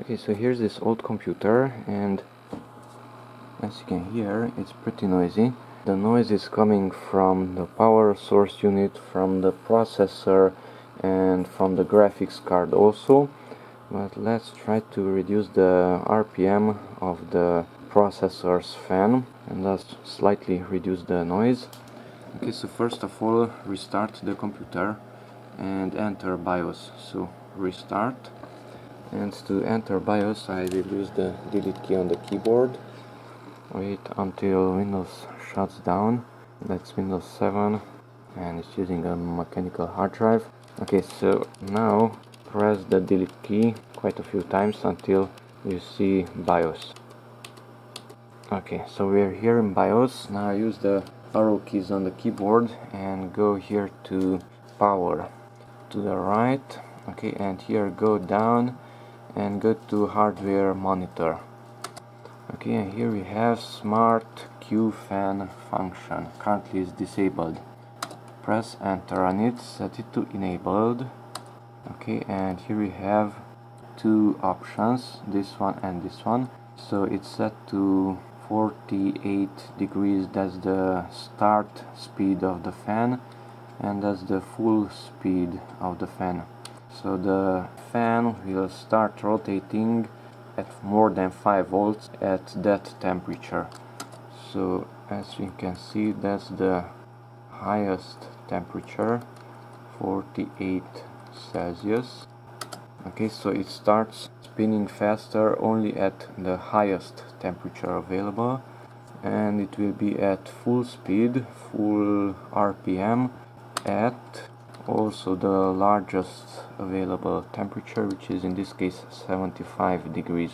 Okay, so here's this old computer, and as you can hear, it's pretty noisy. The noise is coming from the power source unit, from the processor, and from the graphics card also. But let's try to reduce the RPM of the processor's fan and thus slightly reduce the noise. Okay, so first of all, restart the computer and enter BIOS. So restart, and to enter BIOS I will use the delete key on the keyboard. Wait until Windows shuts down. That's Windows 7 and it's using a mechanical hard drive. Okay, so now press the delete key quite a few times until you see BIOS. Okay, so we're here in BIOS. Now use the arrow keys on the keyboard and go here to power to the right. Okay, and here go down and go to hardware monitor. Okay, and here we have smart Q fan function. Currently is disabled. Press enter on it, set it to enabled. Okay, and here we have two options, this one and this one. So it's set to 48 degrees, that's the start speed of the fan, and that's the full speed of the fan. So the fan will start rotating at more than 5 volts at that temperature. So as you can see, that's the highest temperature, 48 Celsius. Okay, so it starts spinning faster only at the highest temperature available, and it will be at full speed, full RPM, at also the largest available temperature, which is in this case 75 degrees.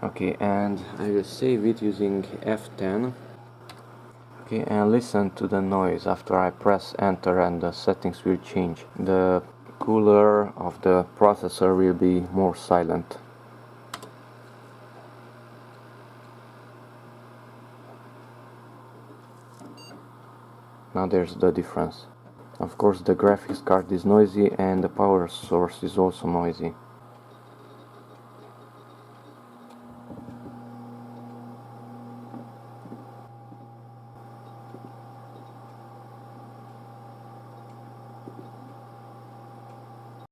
Okay, and I will save it using F10. Okay, and listen to the noise after I press enter, and the settings will change. The cooler of the processor will be more silent. Now there's the difference. Of course, the graphics card is noisy and the power source is also noisy.